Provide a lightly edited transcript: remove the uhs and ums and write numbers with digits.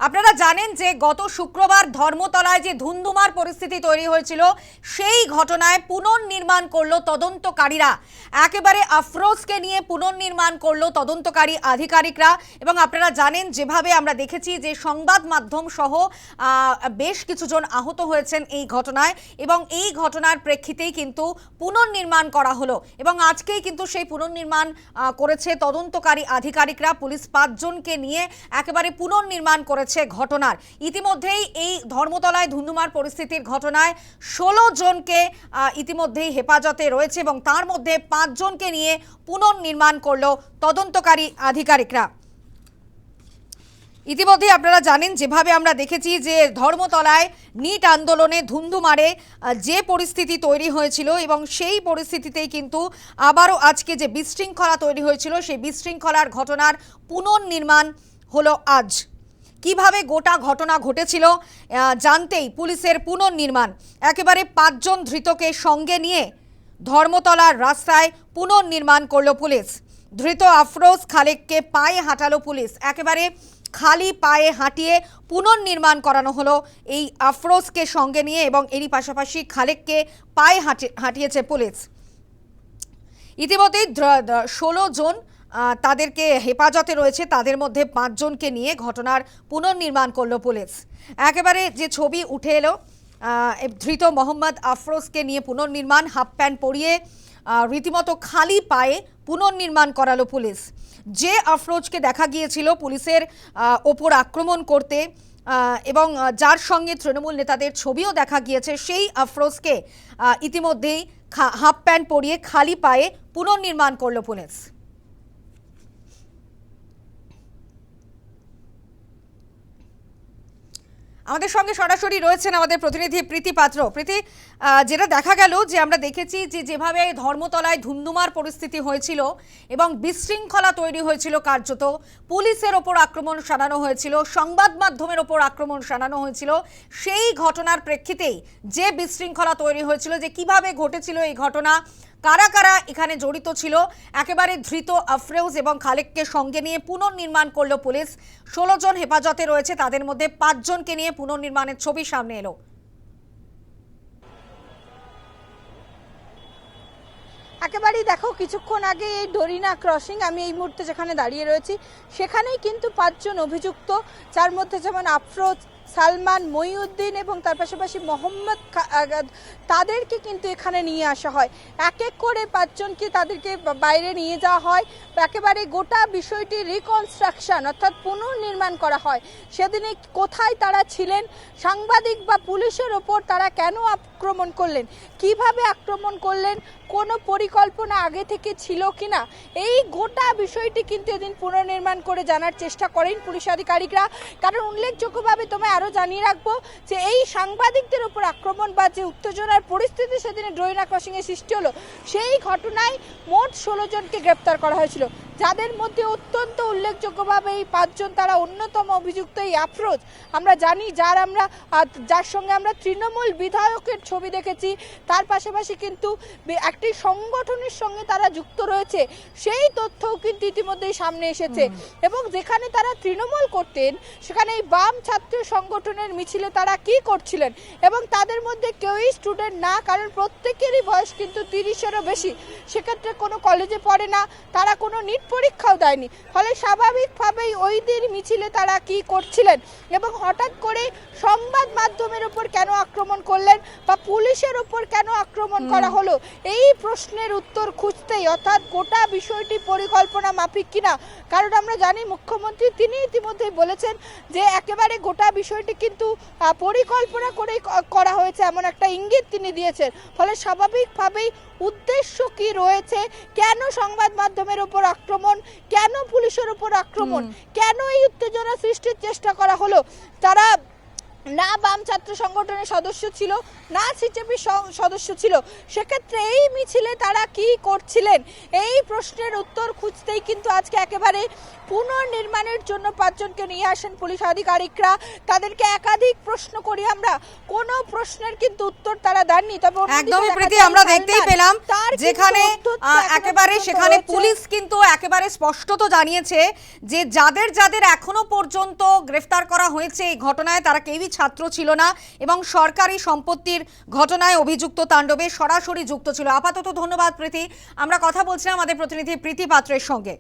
আপনারা জানেন যে গত শুক্রবার ধর্মতলায় যে ধুন্ধুমার পরিস্থিতি তৈরি হয়েছিল সেই ঘটনায় পুনর্নির্মাণ করলো তদন্তকারীরা। একেবারে আফরোজকে নিয়ে পুনর্নির্মাণ করলো তদন্তকারী আধিকারিকরা। এবং আপনারা জানেন যেভাবে আমরা দেখেছি যে সংবাদ মাধ্যম সহ বেশ কিছুজন আহত হয়েছেন এই ঘটনায়, এবং এই ঘটনার প্রেক্ষিতেই কিন্তু পুনর্নির্মাণ করা হলো। এবং আজকেই কিন্তু সেই পুনর্নির্মাণ করেছে তদন্তকারী আধিকারিকরা। পুলিশ 5 জনকে নিয়ে একেবারে পুনর্নির্মাণ করেছে ঘটনার। ইতিমধ্যেই এই ধর্মতলায় ধুন্ধুমার পরিস্থিতির ঘটনায় 16 জনকে ইতিমধ্যেই হেফাজতে রয়েছে এবং তার মধ্যে 5 জনকে নিয়ে পুনর্নির্মাণ করলো তদন্তকারী আধিকারিকরা। ইতিমধ্যে আপনারা জানেন যেভাবে আমরা দেখেছি যে ধর্মতলায় নিট আন্দোলনে ধুন্ধুমারে যে পরিস্থিতি তৈরি হয়েছিল এবং সেই পরিস্থিতিতেই কিন্তু আবারও আজকে যে বিশৃঙ্খলা তৈরি হয়েছিল সেই বিশৃঙ্খলার ঘটনার পুনর্নির্মাণ হলো আজ। কিভাবে গোটা ঘটনা ঘটেছিল জানতেই পুলিশের পুনর্নির্মাণ। একেবারে 5 জন ধৃতকে সঙ্গে নিয়ে ধর্মতলার রাস্তায় পুনর্নির্মাণ করলো পুলিশ। ধৃত আফরোজ খালেককে পায়ে হাঁটালো পুলিশ। একেবারে খালি পায়ে হাঁটিয়ে পুনর্নির্মাণ করানো হলো এই আফরোজকে সঙ্গে নিয়ে, এবং এরই পাশাপাশি খালেককে পায়ে হাঁটিয়েছে পুলিশ। ইতিমধ্যেই 16 জন তাদেরকে হেফাজতে রয়েছে, তাদের মধ্যে 5 জনকে নিয়ে ঘটনার পুনর্নির্মাণ করলো পুলিশ। একেবারে যে ছবি উঠে এলো ধৃত মোহাম্মদ আফরোজকে নিয়ে পুনর্নির্মাণ, হাফ প্যান্ট পরিয়ে রীতিমতো খালি পায়ে পুনর্নির্মাণ করালো পুলিশ। যে আফরোজকে দেখা গিয়েছিল পুলিশের ওপর আক্রমণ করতে এবং যার সঙ্গে তৃণমূল নেতাদের ছবিও দেখা গিয়েছে, সেই আফরোজকে ইতিমধ্যেই হাফ প্যান্ট পরিয়ে খালি পায়ে পুনর্নির্মাণ করলো পুলিশ। আমাদের সঙ্গে সরাসরি রয়েছেন আমাদের প্রতিনিধি প্রীতি পাত্র। প্রীতি, যেটা দেখা গেল যে আমরা দেখেছি যে যেভাবে ধর্মতলায় ধুন্ধুমার পরিস্থিতি হয়েছিল এবং বিশৃঙ্খলা তৈরি হয়েছিল, কার্যত পুলিশের ওপর আক্রমণ শানানো হয়েছিল, সংবাদ মাধ্যমের ওপর আক্রমণ শানানো হয়েছিল, সেই ঘটনার প্রেক্ষিতেই যে বিশৃঙ্খলা তৈরি হয়েছিল, যে কিভাবে ঘটেছিল এই ঘটনা, কারা কারা এখানে জড়িত ছিল, একেবারে ধৃত আফরোজ এবং খালেককে সঙ্গে নিয়ে পুনর্নির্মাণ করলো পুলিশ। 16 জন হেফাজতে রয়েছে, তাদের মধ্যে 5 জনকে নিয়ে পুনর্নির্মাণের ছবি সামনে এলো। একেবারেই দেখো, কিছুক্ষণ আগে এই ডরিনা ক্রসিং, আমি এই মুহূর্তে যেখানে দাঁড়িয়ে রয়েছি সেখানেই কিন্তু 5 জন অভিযুক্ত, যার মধ্যে যেমন আফরোজ, সালমান, মহিউদ্দিন এবং তার পাশাপাশি মোহাম্মদ, তাদেরকে কিন্তু এখানে নিয়ে আসা হয়। এক এক করে 5 জনকে তাদেরকে বাইরে নিয়ে যাওয়া হয়। একেবারে গোটা বিষয়টি রিকনস্ট্রাকশন অর্থাৎ পুনর্নির্মাণ করা হয়। সেদিনে কোথায় তারা ছিলেন, সাংবাদিক বা পুলিশের ওপর তারা কেন আক্রমণ করলেন, কিভাবে আক্রমণ করলেন, কোনো পরিকল্পনা আগে থেকে ছিল কিনা, এই গোটা বিষয়টি কিন্তু এদিন পুনর্নির্মাণ করে জানার চেষ্টা করেন পুলিশ আধিকারিকরা। কারণ উল্লেখযোগ্যভাবে তোমায় আরও জানিয়ে রাখবো যে এই সাংবাদিকদের উপর আক্রমণ বা যে উত্তেজনার পরিস্থিতি সেদিনে ডরিনা ক্রসিংয়ে সৃষ্টি হলো, সেই ঘটনায় মোট 16 জনকে গ্রেপ্তার করা হয়েছিল, যাদের মধ্যে অত্যন্ত উল্লেখযোগ্যভাবে এই 5 জন তারা অন্যতম অভিযুক্ত এই আফরোজ। আমরা জানি যার সঙ্গে আমরা তৃণমূল বিধায়কের ছবি দেখেছি, তার পাশাপাশি কিন্তু একটি সংগঠনের সঙ্গে তারা যুক্ত রয়েছে, সেই তথ্যও কিন্তু ইতিমধ্যেই সামনে এসেছে। এবং যেখানে তারা তৃণমূল করতেন সেখানে এই বাম ছাত্র সংগঠনের মিছিলে তারা কি করছিলেন, এবং তাদের মধ্যে কেউই স্টুডেন্ট না, কারণ প্রত্যেকেরই বয়স কিন্তু 30-এরও বেশি। সেক্ষেত্রে কোনো কলেজে পড়ে না, তারা কোনো নিট পরীক্ষাও দেয়নি। ফলে স্বাভাবিকভাবেই ওই দিন মিছিলে তারা কি করছিলেন এবং হঠাৎ করে সংবাদ মাধ্যমের উপর কেন আক্রমণ করলেন বা পুলিশের উপর কেন আক্রমণ করা হলো, এই প্রশ্নের উত্তর খুঁজতেই, অর্থাৎ গোটা বিষয়টি পরিকল্পনা মাফিক কিনা। কারণ আমরা জানি মুখ্যমন্ত্রী তিনি ইতিমধ্যেই বলেছেন যে একেবারে গোটা বিষয়টি কিন্তু পরিকল্পনা করেই করা হয়েছে, এমন একটা ইঙ্গিত তিনি দিয়েছেন। ফলে স্বাভাবিকভাবেই উদ্দেশ্য কি রয়েছে, কেন সংবাদ মাধ্যমের উপর আক্রমণ, কেন পুলিশের উপর আক্রমণ, কেন এই উত্তেজনা সৃষ্টির চেষ্টা করা হলো, তারা না বাম ছাত্র সংগঠনের সদস্য ছিল না সিজেপির সদস্য ছিল, সেক্ষেত্রে এই মিছিলে তারা কি করছিলেন, এই প্রশ্নের উত্তর খুঁজতেই কিন্তু আজকে একেবারে পুনর্নির্মাণের জন্য 5 জনকে নিয়ে আসেন পুলিশ আধিকারিকরা। তাদেরকে একাধিক প্রশ্ন করি আমরা, কোনো প্রশ্নের কিন্তু উত্তর তারা দেননি। তবে অন্যদিকে একদমই দেখা প্রীতি, যায় আমরা দেখতেই সালমান, পেলাম তার কিন্তু যেখানে অধ্যত্ত এখনো একেবারে পর্যন্ত সেখানে রয়েছে। পুলিশ কিন্তু একেবারে স্পষ্টত জানিয়েছে যে যাদের যাদের এখনো পর্যন্ত গ্রেফতার করা হয়েছে এই ঘটনায় তারা কেউই ছাত্র ছিল না এবং সরকারি সম্পত্তির ঘটনায় অভিযুক্ত তাণ্ডবে সরাসরি যুক্ত ছিল। আপাতত ধন্যবাদ প্রীতি, আমরা কথা বলছিলাম আমাদের প্রতিনিধি প্রীতি পাত্রের সঙ্গে।